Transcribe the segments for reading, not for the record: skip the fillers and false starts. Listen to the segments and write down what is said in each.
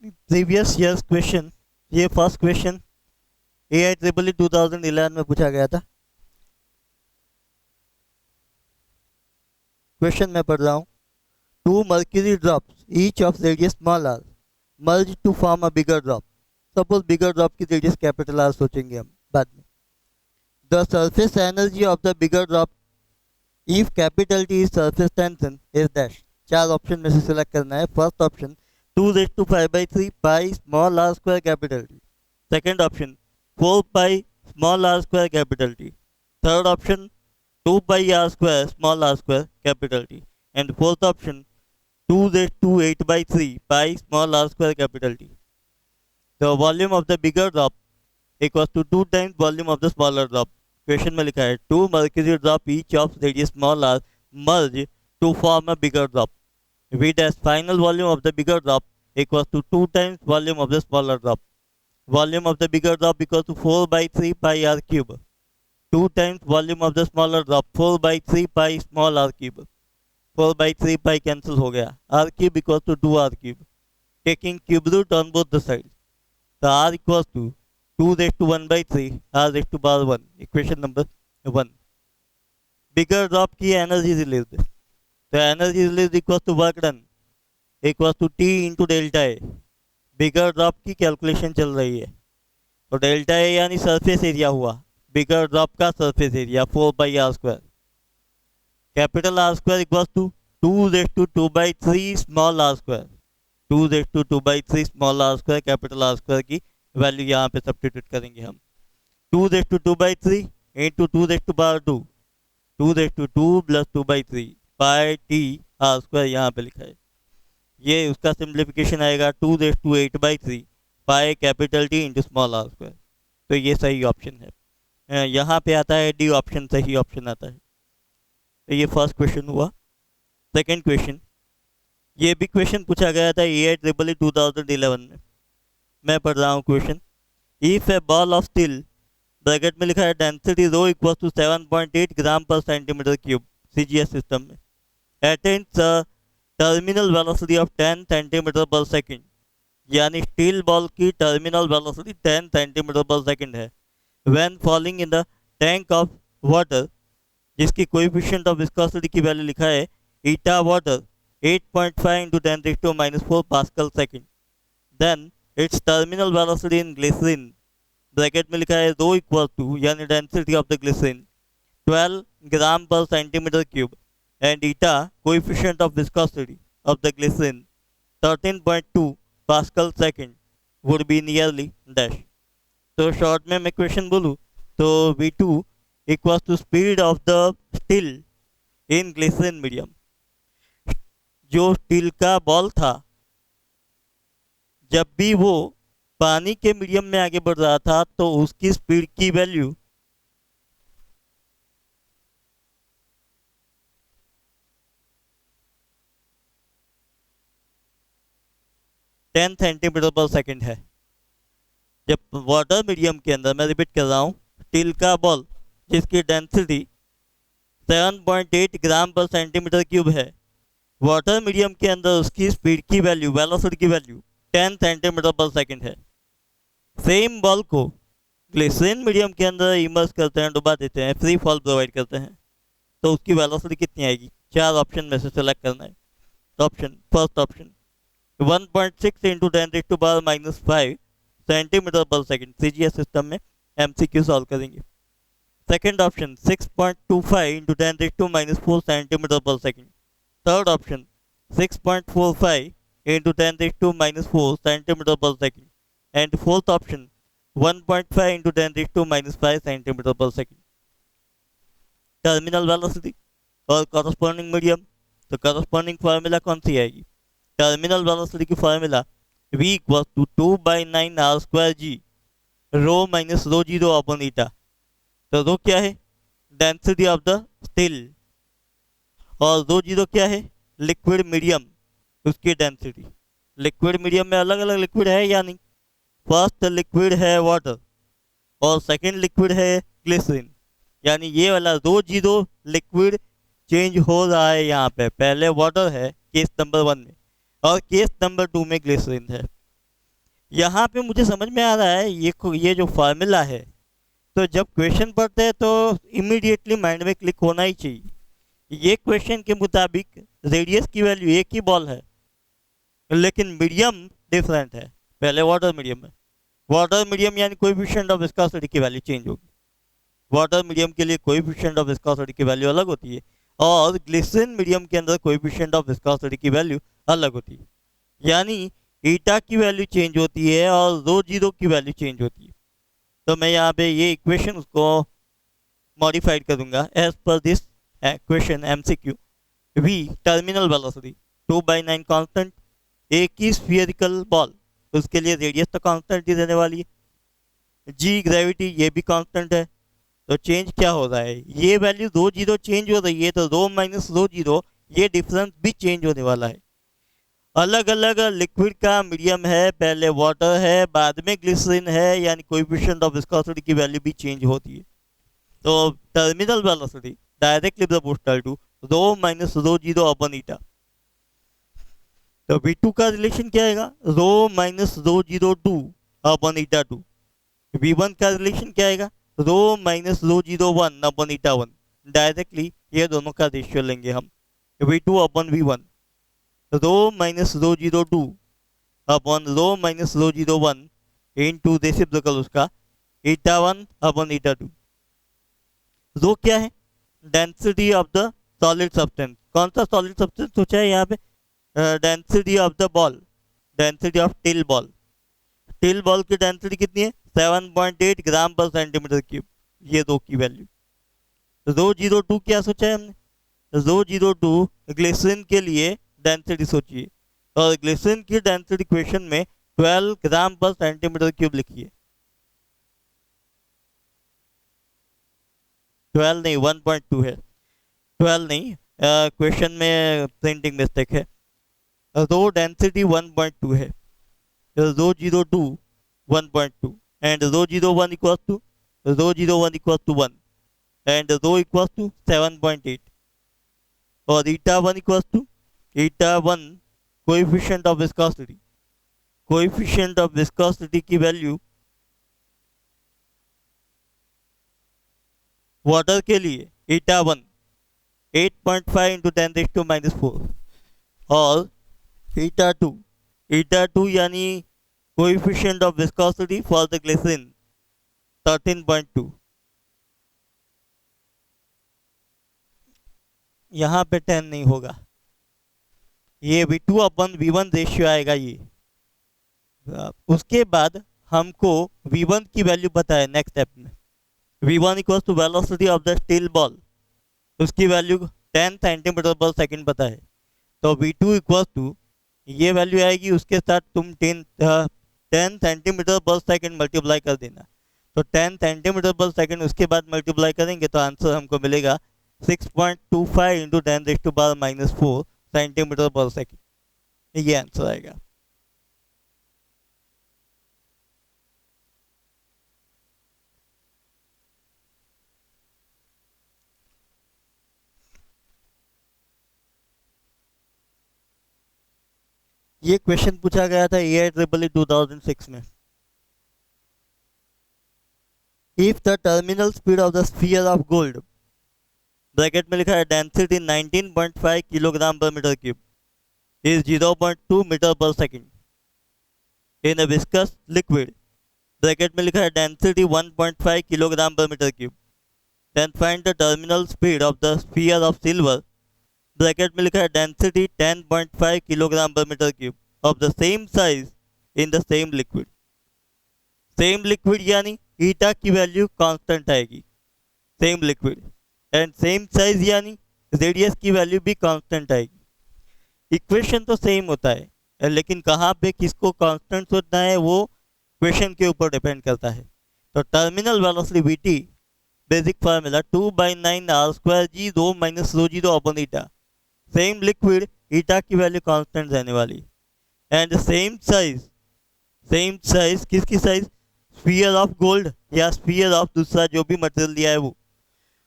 Previous years question. ये first question AIEEE 2011 में पूछा गया था। क्वेश्चन मैं पढ़ रहा हूँ। Two mercury drops each of radius small R merge to form a bigger drop. Suppose bigger drop की रेडियस कैपिटल आर सोचेंगे हम बाद में। The surface energy of the bigger drop if capital T is surface tension is dash. चार ऑप्शन में से select करना है। First option 2⁵ pi small R square capital T. Second option 4 pi small R square capital T. Third option 2 pi are square small R square capital T. And fourth option 2⁵ pi small R square capital T. The volume of the bigger drop equals to 2 times volume of the smaller drop. Question में लिखा है two mercury drop each of radius small R merge to form a bigger drop with as final volume of the bigger drop equals to 2 times volume of the smaller drop. Volume of the bigger drop equals to 4/3 pi r cube. 2 times volume of the smaller drop 4/3 pi small r cube. 4/3 pi cancel हो गया. R cube equals to 2 r cube. Taking cube root on both the sides. The r equals to 2 raised to 1/3 r raised to power 1. Equation number 1. Bigger drop की energy released. तो energy release equal to work done equal to T into delta A. Bigger drop की calculation चल रही है तो delta A यानी surface area हुआ bigger drop का surface area 4/r²। Capital r² equal to 2⁵2/3 small r²। 2⁵2/3 small r² capital r² की value यहाँ पे सब्स्टिट्यूट करेंगे हम। 2⁵2/3 into 2⁵2 2⁵2 plus 2/3 pi T r² यहाँ पे लिखा है। ये उसका सिंप्लीफिकेशन आएगा 2⁵8/3 pi capital T into small r²। तो ये सही ऑप्शन है। यहाँ पे आता है डी ऑप्शन सही ऑप्शन आता है। तो ये फर्स्ट क्वेश्चन हुआ। सेकंड क्वेश्चन, ये भी क्वेश्चन पूछा गया था AIEEE 2011 में। मैं पढ़ रहा हूँ question. If A ball of steel bracket में लिखा है density rho equal to 7.8 gram per centimetre cube CGS system में attains a terminal velocity of 10 centimeter per second। यानी स्टील बॉल की टर्मिनल वेलोसिटी 10 सेंटीमीटर पर सेकंड है। when falling in the tank of water जिसकी coefficient of viscosity की value लिखा है eta water 8.5 × 10⁻⁴ pascal second. Then its terminal velocity in glycerine bracket में लिखा है रो इक्वल टू यानी density of the glycerine 12 gram per centimetre cube and eta coefficient of viscosity of the glycerin 13.2 pascal second would be nearly dash। तो short में मैं question बोलूँ तो V2 equals to speed of the steel in glycerin medium। जो steel का ball था जब भी वो पानी के मीडियम में आगे बढ़ रहा था तो उसकी स्पीड की वैल्यू 10 सेंटीमीटर पर सेकंड है। जब वाटर मीडियम के अंदर, मैं रिपीट कर रहा हूँ, स्टील का बॉल जिसकी डेंसिटी 7.8 ग्राम पर सेंटीमीटर क्यूब है, वाटर मीडियम के अंदर उसकी स्पीड की वैल्यू वेलोसिटी की वैल्यू 10 सेंटीमीटर पर सेकंड है। सेम बॉल को ग्लिसरीन मीडियम के अंदर इमर्स करते हैं, डुबा देते हैं, फ्री फॉल प्रोवाइड करते हैं, तो उसकी वेलोसिटी कितनी आएगी? चार ऑप्शन में से सेलेक्ट करना है। Option first option 1.6 into 10⁻⁻5 centimetre पर सेकंड CGS सिस्टम में MCQ सॉल्व करेंगे। सेकंड ऑप्शन 6.25 इंटू 10⁻⁴ सेंटीमीटर पर second. Third option 6.45 into 10⁻⁴ centimetre पर second. And fourth option 1.5 into 10⁻⁵ centimetre पर सेकंड। टर्मिनल वेलोसिटी और कॉरस्पॉन्डिंग मीडियम, तो कॉरस्पॉन्डिंग फार्मूला कौन सी आएगी? टर्मिनल वेलोसिटी की formula V equal to 2/9 r² g rho minus rho zero upon eta. तो रो क्या है? डेंसिटी ऑफ द स्टील, और रो जीरो क्या है? लिक्विड मीडियम, उसकी डेंसिटी। लिक्विड मीडियम में अलग अलग लिक्विड है या नहीं? फर्स्ट लिक्विड है वाटर और सेकंड लिक्विड है ग्लिसरीन, यानी ये वाला रो जीरो लिक्विड चेंज हो रहा है यहाँ पे। पहले वाटर है केस नंबर 1 में और केस नंबर 2 में ग्लिसरीन है। यहाँ पे मुझे समझ में आ रहा है ये जो फार्मूला है, तो जब क्वेश्चन पढ़ते हैं तो इमीडिएटली माइंड में क्लिक होना ही चाहिए। ये क्वेश्चन के मुताबिक रेडियस की वैल्यू एक ही बॉल है, लेकिन मीडियम डिफरेंट है। पहले वाटर मीडियम है, वाटर मीडियम यानी कोएफिशिएंट ऑफ विस्कोसिटी की वैल्यू चेंज होगी। वाटर मीडियम के लिए कोएफिशिएंट ऑफ विस्कोसिटी की वैल्यू अलग होती है, और ग्लिसरीन मीडियम के अंदर कोएफिशिएंट ऑफ विस्कोसिटी की वैल्यू अलग होती है। यानी ईटा की वैल्यू चेंज होती है और रो जीरो की वैल्यू चेंज होती है। तो मैं यहाँ पे ये इक्वेशन उसको मॉडिफाइड करूंगा as per this question MCQ. We terminal velocity 2/9 constant, एक ही स्फीयरिकल बॉल, उसके लिए रेडियस तो कांस्टेंट ही रहने वाली है। जी ग्रेविटी ये भी कांस्टेंट है। तो चेंज क्या हो रहा है, ये वैल्यू रो जीरो चेंज हो रही है, तो रो माइनस रो जीरो ये डिफरेंस भी चेंज होने वाला है। अलग अलग लिक्विड का मीडियम है, पहले वाटर है बाद में ग्लिसरीन है, यानी कोएफिशिएंट ऑफ विस्कोसिटी की वैल्यू भी चेंज होती है। तो terminal velocity directly proportional to rho minus rho zero upon eta. तो V2 का रिलेशन क्या आएगा, rho minus rho zero two upon eta two. V1 का रिलेशन क्या आएगा, rho minus rho zero one upon eta one. Directly ये दोनों का रेशियो लेंगे हम, V2 upon V1, rho minus rho zero two upon rho minus rho zero one into reciprocal उसका eta one upon eta two. Rho क्या है, density of the solid substance. कौन सा सॉलिड सब्सटेंस सोचा है यहाँ पे, density of the ball, density of steel ball. Steel ball की डेंसिटी कितनी है, 7.8 ग्राम पर सेंटीमीटर क्यूब, ये रो की वैल्यू। रो जीरो टू क्या सोचा है हमने, रो जीरो टू ग्लिसरीन के लिए डेंसिटी सोचिए, और ग्लिसरीन की डेंसिटी इक्वेशन में 12 ग्राम पर सेंटीमीटर क्यूब लिखिए। 12 नहीं 1.2 है, 12 नहीं, क्वेश्चन में प्रिंटिंग मिस्टेक है। रो डेंसिटी 1.2 है, rho zero two 1.2 and rho zero one equal to rho zero one equal to 1 and rho equal to 7.8 और eta one equal to eta one coefficient of viscosity. Coefficient of viscosity की value water के लिए eta one 8.5 into 10⁻⁻⁴ और eta two यानी coefficient of viscosity for the glycerine 13.2। यहाँ पे 10 नहीं होगा, ये V2 अपन V1 रेशियो आएगा ये। उसके बाद हमको V1 की वैल्यू पता है, नेक्स्ट स्टेप में V1 equals to velocity of the steel ball, उसकी वैल्यू 10 सेंटीमीटर पर सेकंड पता है। तो V2 इक्वल्स टू ये वैल्यू आएगी, उसके साथ तुम 10 सेंटीमीटर पर सेकंड मल्टीप्लाई कर देना। तो 10 सेंटीमीटर पर सेकंड उसके बाद मल्टीप्लाई करेंगे तो आंसर हमको मिलेगा 6.25 इंटू 10⁻⁻⁴ सेंटीमीटर पर सेकंड, ये आंसर आएगा। ये क्वेश्चन पूछा गया था AIEEE 2006 में। If the terminal speed of the sphere of gold, bracket में लिखा है डेंसिटी 19.5 किलोग्राम पर मीटर क्यूब, इज 0.2 मीटर पर second in a viscous liquid, bracket में लिखा है डेंसिटी 1.5 किलोग्राम पर metre cube, then find the terminal speed of the sphere of silver, bracket में लिखा है डेंसिटी 10.5 किलोग्राम पर metre cube of the same size in the same liquid. Same liquid यानी eta की वैल्यू कांस्टेंट आएगी, same liquid, and same size यानी radius की value भी कांस्टेंट आएगी। इक्वेशन तो सेम होता है, लेकिन कहाँ पे किसको कांस्टेंट सोचना है वो क्वेश्चन के ऊपर डिपेंड करता है। तो terminal velocity Vt, basic formula 2/9 r² g rho minus rho zero upon ईटा। सेम लिक्विड, ईटा की वैल्यू कांस्टेंट रहने वाली, एंड सेम साइज किसकी साइज, स्फीयर ऑफ गोल्ड या स्फीयर ऑफ दूसरा जो भी मटेरियल दिया है वो,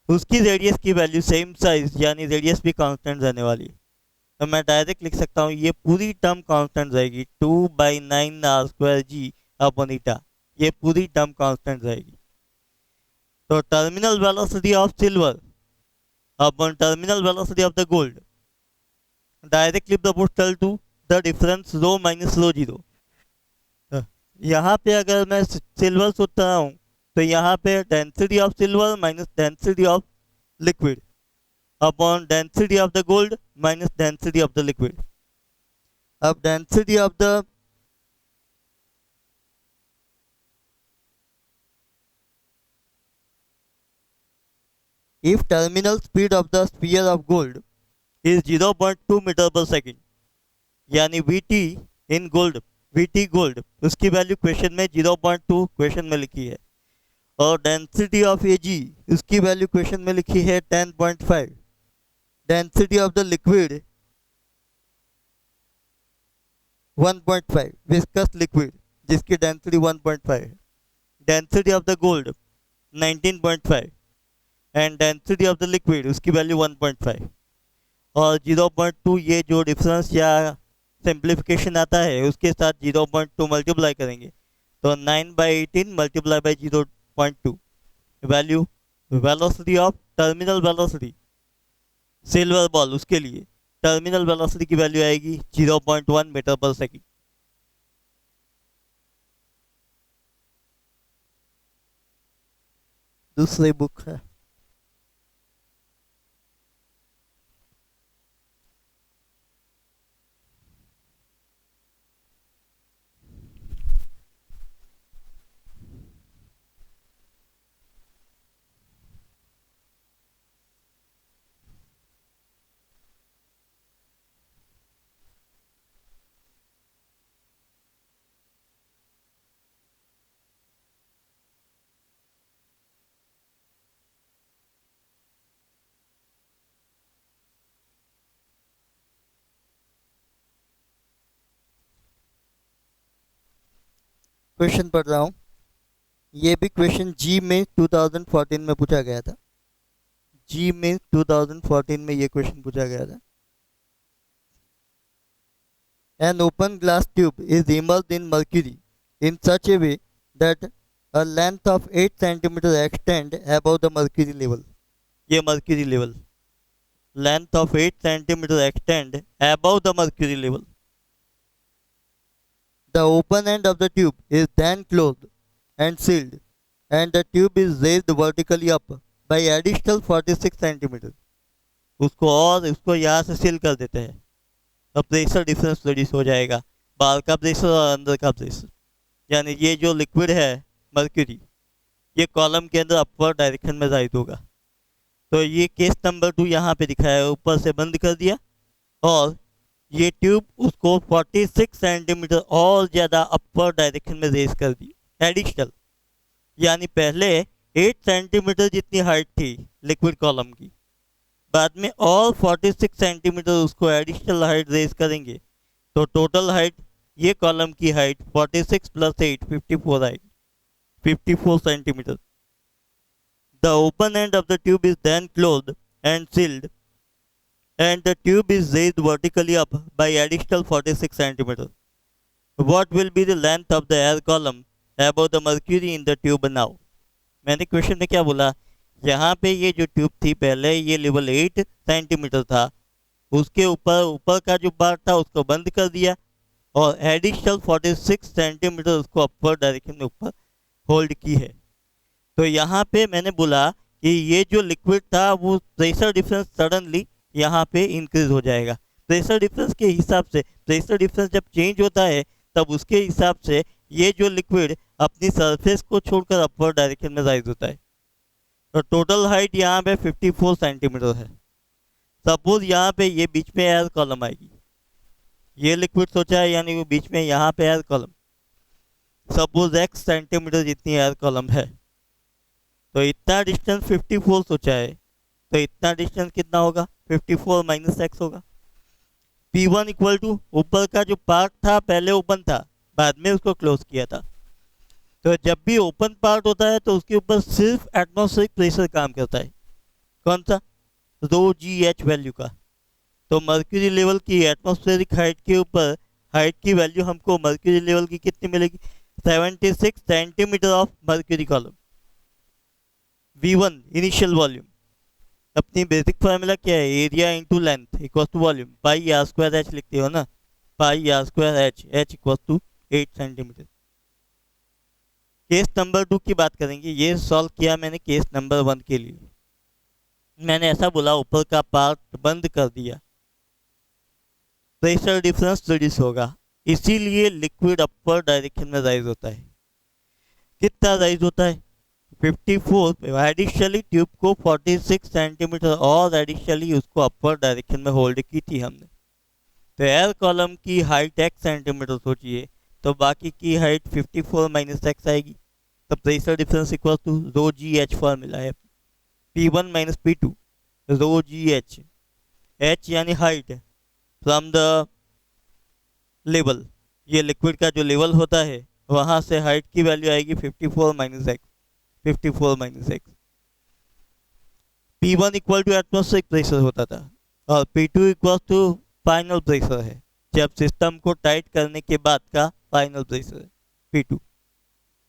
उसकी रेडियस की वैल्यू सेम साइज यानी रेडियस भी कांस्टेंट रहने वाली। तो मैं डायरेक्ट लिख सकता हूँ ये पूरी टर्म कांस्टेंट रहेगी, 2/9 r² g अपॉन ईटा, ये पूरी टर्म कांस्टेंट रहेगी। तो terminal velocity of silver upon terminal velocity of the gold, directly proportional to the difference rho minus rho zero. यहाँ पे अगर मैं सिल्वर सोच रहा हूँ तो यहाँ पे density of silver minus density of liquid upon density of the gold minus density of the liquid. अब density of the if terminal speed of the sphere of gold is 0.2 metre per second, यानी Vt in gold, Vt gold उसकी value question में 0.2 question में लिखी है, और density of Ag उसकी value question में लिखी है 10.5। Density of the liquid 1.5, viscous liquid जिसकी डेंसिटी 1.5 है। Density of the gold 19.5 and density of the liquid उसकी वैल्यू 1.5 और 0.2, ये जो डिफरेंस या सिंप्लीफिकेशन आता है उसके साथ 0.2 मल्टीप्लाई करेंगे तो 9/18 multiply by 0.2 value velocity of terminal velocity silver ball, उसके लिए टर्मिनल वेलोसिटी की वैल्यू आएगी 0.1 मीटर पर सेकेंड। दूसरी बुक है क्वेश्चन पढ़ रहा हूँ। ये भी क्वेश्चन जी में 2014 में पूछा गया था। जी में 2014 में ये क्वेश्चन पूछा गया था। An open glass tube is immersed in mercury in such a way that a length of 8 centimeters extend above the mercury level. ये mercury level, length of 8 centimeters extend above the mercury level. The open end of the tube is then closed and sealed, and the tube is raised vertically up by additional 46 centimeters. उसको यहाँ से seal कर देते हैं, तो pressure difference reduce हो जाएगा, बाहर का प्रेशर और अंदर का प्रेशर। यानी ये जो लिक्विड है मर्क्यूरी, ये कॉलम के अंदर अपवर्ड डायरेक्शन में जाहिर होगा। तो ये केस नंबर 2 यहाँ पे दिखाया है, ऊपर से बंद कर दिया और ये ट्यूब उसको 46 सेंटीमीटर और ज़्यादा अपवर्ड डायरेक्शन में रेज कर दी एडिशनल। यानी पहले 8 सेंटीमीटर जितनी हाइट थी लिक्विड कॉलम की, बाद में और 46 सेंटीमीटर उसको एडिशनल हाइट रेज करेंगे, तो टोटल हाइट ये कॉलम की height 46 + 8 54 height 54 centimetre. The open end of the tube is then closed end sealed and the tube is raised vertically up by additional 46 centimeters. What will be the length of the air column above the mercury in the tube now? मैंने question में क्या बोला, यहाँ पे ये जो tube थी पहले ये लेवल 8 सेंटीमीटर था, उसके ऊपर का जो पार्ट था उसको बंद कर दिया और एडिशनल 46 सेंटीमीटर उसको अपर डायरेक्शन में ऊपर होल्ड की है। तो यहाँ पे मैंने बोला कि ये जो लिक्विड था वो प्रेशर डिफरेंस सडनली यहाँ पे इंक्रीज हो जाएगा। प्रेशर डिफरेंस के हिसाब से, प्रेशर डिफरेंस जब चेंज होता है तब उसके हिसाब से ये जो लिक्विड अपनी सरफेस को छोड़कर अपवर्ड डायरेक्शन में राइज होता है। तो टोटल हाइट यहाँ पे 54 सेंटीमीटर है। सपोज यहाँ पे ये बीच में एयर कॉलम आएगी, ये लिक्विड सोचा है यानी वो बीच में यहाँ पे air column, suppose x centimetre जितनी एयर कॉलम है, तो इतना डिस्टेंस 54 सोचा है, तो इतना डिस्टेंस कितना होगा 54 - x होगा। P1 इक्वल टू ऊपर का जो पार्ट था पहले ओपन था, बाद में उसको क्लोज किया था। तो जब भी ओपन पार्ट होता है तो उसके ऊपर सिर्फ एटमॉस्फेरिक प्रेशर काम करता है, कौन सा, ρgh वैल्यू का। तो मर्क्यूरी लेवल की एटमॉस्फेरिक हाइट के ऊपर हाइट की वैल्यू हमको मर्क्यूरी लेवल की कितनी मिलेगी 76 centimetre of mercury column. V1 initial volume, अपनी बेसिक फार्मूला क्या है, area into length equal to volume, pi are square h लिखते हो ना, pi are square h, h equal to 8 centimetre. Case number 2 की बात करेंगे। ये सॉल्व किया मैंने केस नंबर 1 के लिए। मैंने ऐसा बोला, ऊपर का पार्ट बंद कर दिया, प्रेशर डिफरेंस रिड्यूस होगा, इसीलिए लिक्विड अपर डायरेक्शन में राइज होता है। कितना राइज होता है, 54। एडिशनली ट्यूब को 46 सेंटीमीटर और एडिशनली उसको अपर डायरेक्शन में होल्ड की थी हमने। तो एयर कॉलम की हाइट x सेंटीमीटर सोचिए, तो बाकी की हाइट 54 माइनस एक्स आएगी। तो pressure difference equal to rho G H formula है, P1 minus P2 rho G H, H यानी हाइट फ्रॉम द लेवल, ये लिक्विड का जो लेवल होता है वहां से हाइट की वैल्यू आएगी 54 minus X, 54 minus X. P1 equal to atmospheric pressure होता था और P2 equal to final pressure है, जब सिस्टम को टाइट करने के बाद का फाइनल प्रेशर है P2।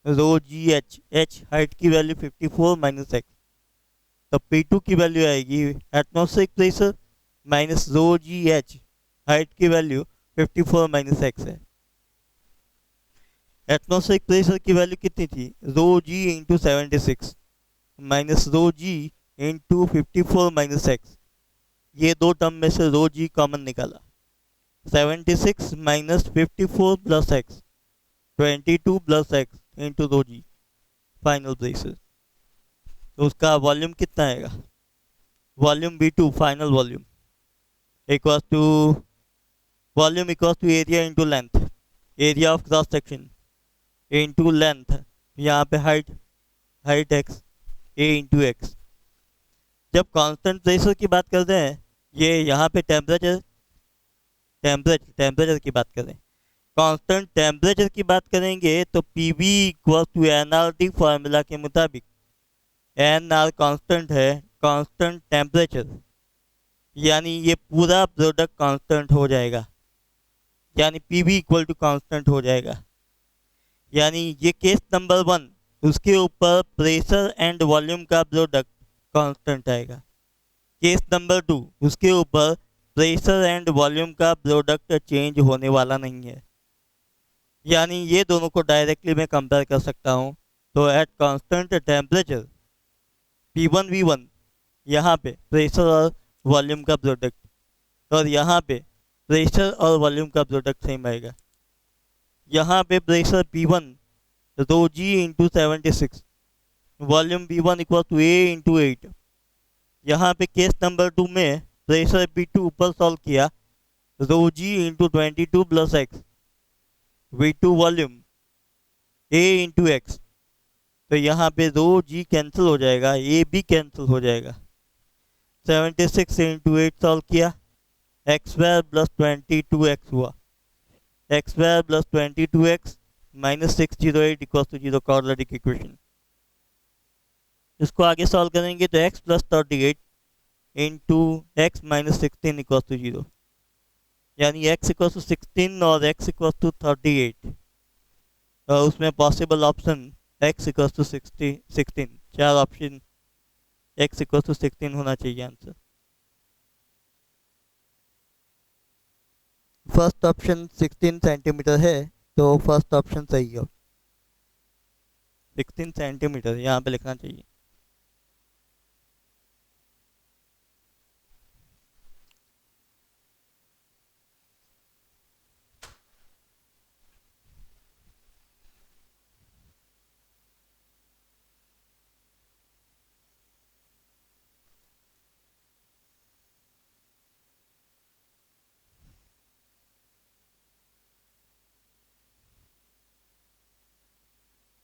Rho G H, H height की वैल्यू 54 माइनस एक्स, तो P2 की वैल्यू आएगी atmospheric pressure minus rho G H, height की वैल्यू 54 माइनस एक्स है। एटमॉस्फेरिक प्रेशर की वैल्यू कितनी थी, रो g into 76 minus rho g into 54 minus x, ये दो टर्म में से रो जी कॉमन निकाला, 76 minus 54 plus x, 22 plus x into rho g final pressure. तो उसका वॉल्यूम कितना आएगा, volume V2 final volume equal to volume equal to area into length, area of cross section into length, यहाँ पे height, height x, a into x. जब constant pressure की बात करते हैं, ये यहाँ पे टेम्परेचर, टेम्परेचर की बात करें, कांस्टेंट टेम्परेचर की बात करेंगे तो PV equal to NRT formula के मुताबिक, NR कांस्टेंट है, कांस्टेंट टेम्परेचर, यानी ये पूरा प्रोडक्ट कांस्टेंट हो जाएगा, यानी PV इक्वल टू कांस्टेंट हो जाएगा। यानी ये केस नंबर 1, उसके ऊपर प्रेशर एंड वॉल्यूम का प्रोडक्ट कांस्टेंट आएगा। केस नंबर 2, उसके ऊपर प्रेशर एंड वॉल्यूम का प्रोडक्ट चेंज होने वाला नहीं है, यानी ये दोनों को डायरेक्टली मैं कंपेयर कर सकता हूँ। तो at constant temperature P1 V1, यहाँ पे प्रेशर और वॉल्यूम का प्रोडक्ट, और यहाँ पे प्रेशर और वॉल्यूम का प्रोडक्ट सेम आएगा। यहाँ पे pressure P1 rho g into 76, volume V1 equal to A into 8। यहाँ पे केस नंबर 2 में प्रेशर P2 ऊपर सॉल्व किया, rho g into 22 plus x, V2 volume A into x, तो यहाँ पे रो जी कैंसिल हो जाएगा, A भी कैंसिल हो जाएगा। 76 इंटू 8 सॉल्व किया, एक्स स्क्वायर प्लस 22x हुआ, x square plus 22x minus 608 equal to 0, quadratic equation. इसको आगे सॉल्व करेंगे तो x plus 38 into x minus 16 equal to 0, यानी x इक्वल टू 16 और x इक्वल टू 38, और उसमें possible option x equal to 16, चार ऑप्शन x इक्वल टू 16 होना चाहिए आंसर। फर्स्ट ऑप्शन 16 सेंटीमीटर है, तो फर्स्ट ऑप्शन सही है, 16 सेंटीमीटर यहाँ पे लिखना चाहिए।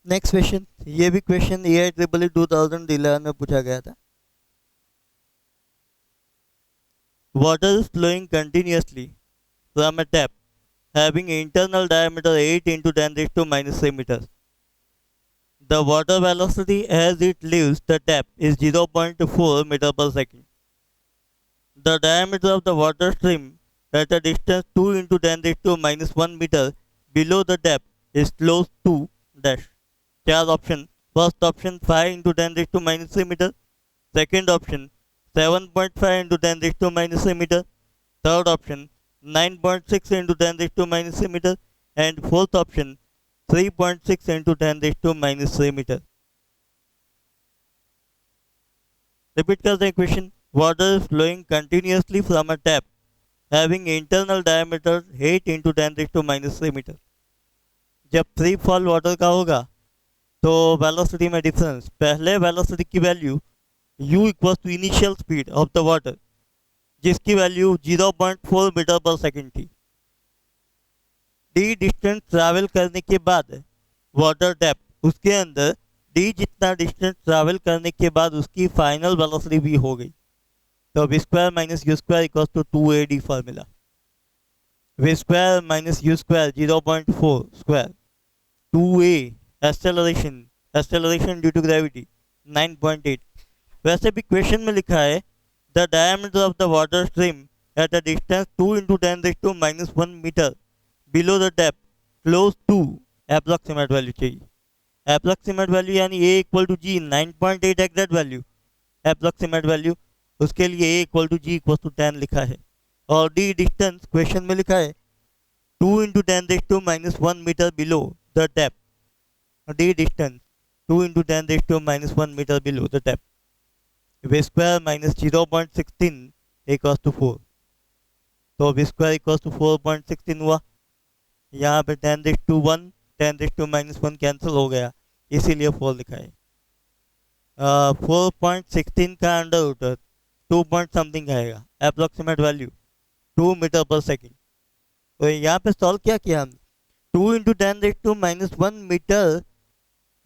नेक्स्ट क्वेश्चन, ये भी क्वेश्चन AIEEE 2011 में पूछा गया था। Water is flowing continuously from a tap having internal diameter 8 into 10 raised to minus 3 meters. The water velocity as it leaves the tap is 0.4 meter per second. The diameter of the water stream at a distance 2 into 10 raised to minus 1 meter below the tap is close to dash. चार ऑप्शन, first option 5 × 10⁻³ metre, second option 7.5 × 10⁻³ metre, third option 9.6 × 10⁻³ metre and fourth option 3.6 × 10⁻³ metre. Repeat करते हैं question. Water is flowing continuously from a tap having internal diameter 8 × 10⁻³ metre. जब free fall water का होगा तो velocity में difference, पहले velocity की value u equal to initial speed of the water जिसकी वैल्यू 0.4 मीटर पर सेकेंड थी। D distance travel करने के बाद वाटर डेप्थ उसके अंदर डी जितना डिस्टेंस ट्रैवल करने के बाद उसकी फाइनल वेलोसिटी भी हो गई। तो v square minus u square equal to 2AD formula. V square minus u square 0.4 square 2A acceleration due to gravity 9.8। वैसे भी क्वेश्चन में लिखा है the diameter of the water stream at a distance 2 × 10⁻⁻1 metre below the depth close to approximate value चाहिए। Approximate value यानी A equal to g 9.8 exact value, approximate value उसके लिए A equal to ji equal to 10 लिखा है। और D distance question में लिखा है 2 × 10⁻1 metre below the depth. D distance 2 × 10⁻1 metre below the depth. V square minus 0.16 equal to 4। तो v square equal to 4.16 हुआ। यहाँ पे 10⁻1 10⁻1 कैंसिल हो गया इसीलिए 4 लिखा है। 4.16 का अंडर रूट 2 पॉइंट समथिंग आएगा, approximate value 2 metre per second. तो यहाँ पे सॉल्व क्या किया हमने, 2 × 10⁻1 मीटर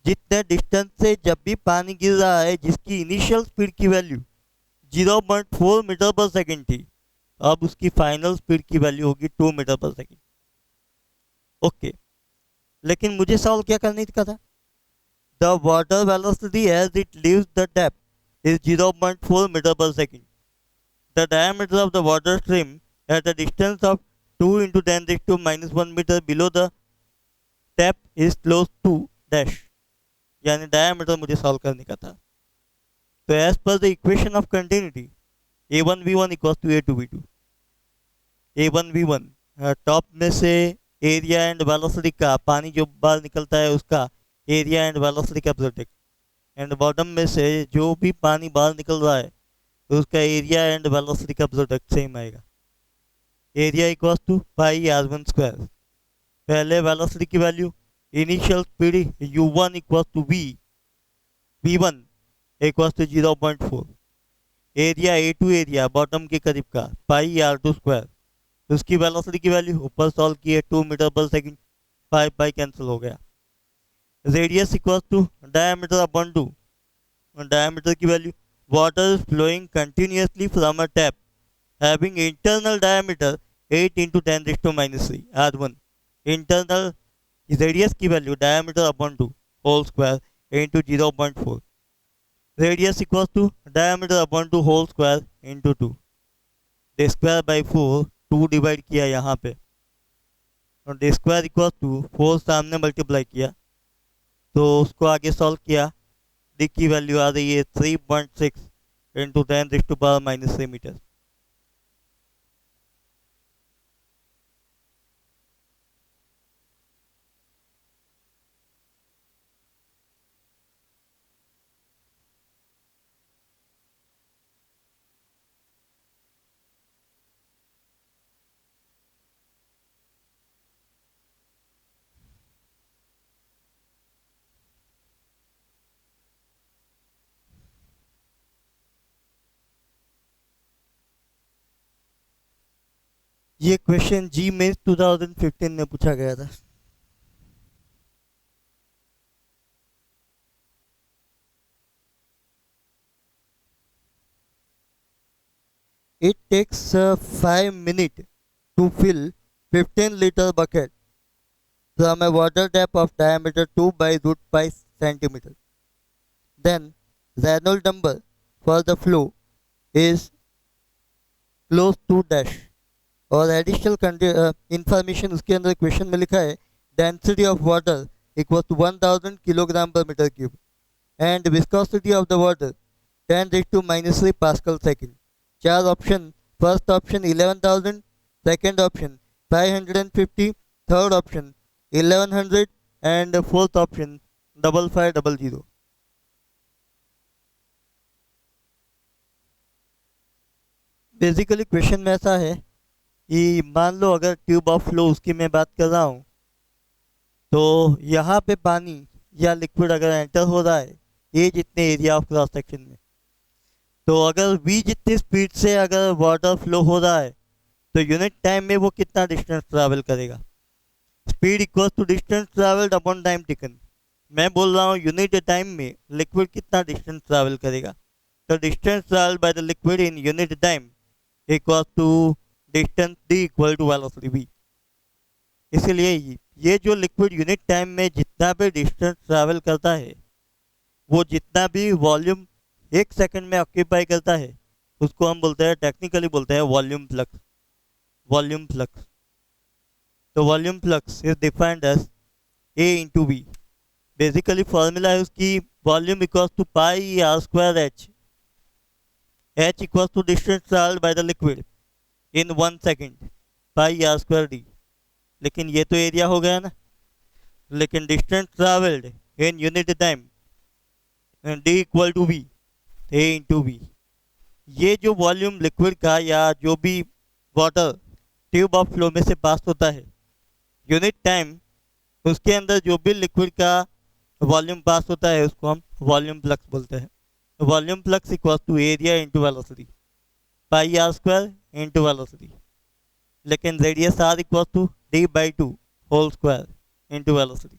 जितने डिस्टेंस से जब भी पानी गिर रहा है जिसकी इनिशियल स्पीड की वैल्यू 0.4 मीटर पर सेकेंड थी, अब उसकी फाइनल स्पीड की वैल्यू होगी 2 मीटर पर सेकेंड। ओके, लेकिन मुझे सॉल्व क्या करने का था, the water velocity as it leaves the depth is 0.4 metre per second. The diameter of the water stream at a distance of 2 × 10⁻1 metre below the depth is close to dash, यानी diameter मुझे solve करने का था। तो as per the equation of continuity A1V1 equals to A2V2। A1V1 top में से area and velocity का, पानी जो बाहर निकलता है उसका एरिया एंड वेलोसिटी का प्रोडक्ट, एंड बॉटम में से जो भी पानी बाहर निकल रहा है उसका एरिया एंड वेलोसिटी का प्रोडक्ट सेम आएगा। Area equals to πr1 square. पहले वेलोसिटी की value initial speed u1 equals to v1 equals to 0.4। Area A2 area bottom के करीब का πr2 स्क्वायर, उसकी वेलोसिटी की वैल्यू ऊपर सॉल्व किए 2 मीटर पर सेकेंड, 5 कैंसिल हो गया। Radius equals to diameter upon 2, diameter की value water is flowing continuously from a tap having internal diameter 8 × 10⁻³ R1। Internal radius की value diameter upon 2 whole square into 0.4। Radius equals to diameter upon 2 whole square into 2। D square by 4, 2 divide किया यहाँ पे और day square equals to 4 सामने multiply किया तो उसको आगे सॉल्व किया। डी की वैल्यू आ रही है 3.6 × 10⁻³ मीटर। ये क्वेश्चन जी में 2015 में पूछा गया था। It takes 5 minutes to fill 15-liter bucket from a water tap of diameter 2/√5 centimeter. Then Reynolds number for the flow is close to dash। और एडिशनल इंफॉर्मेशन उसके अंदर क्वेश्चन में लिखा है density of water equals to 1000 kilogram per meter cube, and viscosity of the water 10 raised to minus 3 Pascal second. चार ऑप्शन, first option 11,000, second option 550, third option 1100 and fourth option 5500। Basically question में ऐसा है कि मान लो अगर ट्यूब ऑफ फ्लो उसकी मैं बात कर रहा हूँ, तो यहाँ पे पानी या लिक्विड अगर एंटर हो रहा है ये जितने एरिया ऑफ क्रॉस सेक्शन में, तो अगर v जितनी स्पीड से अगर वाटर फ्लो हो रहा है तो यूनिट टाइम में वो कितना डिस्टेंस ट्रैवल करेगा। Speed equals to distance travelled upon time taken. मैं बोल रहा हूँ यूनिट टाइम में लिक्विड कितना डिस्टेंस ट्रैवल करेगा, तो distance travel by the liquid in unit time equals to distance d equal to velocity v। इसलिए ये जो लिक्विड यूनिट टाइम में जितना भी डिस्टेंस ट्रैवल करता है, वो जितना भी वॉल्यूम एक सेकंड में ऑक्यूपाई करता है, उसको हम बोलते हैं, टेक्निकली बोलते हैं वॉल्यूम फ्लक्स। वॉल्यूम फ्लक्स, तो volume flux is defined as a into v. Basically formula है उसकी volume equals to pi are square h. h equals to distance travelled by the liquid in 1 second pi are square d. लेकिन ये तो area हो गया ना, लेकिन distance travelled in unit time d equal to v, a into v. ये जो volume liquid का या जो भी वाटर ट्यूब ऑफ फ्लो में से पास होता है यूनिट टाइम, उसके अंदर जो भी लिक्विड का वॉल्यूम पास होता है उसको हम वॉल्यूम फ्लक्स बोलते हैं। Volume flux equals to area into velocity, pi are square into velocity. लेकिन radius r equals to d by 2 whole square into velocity.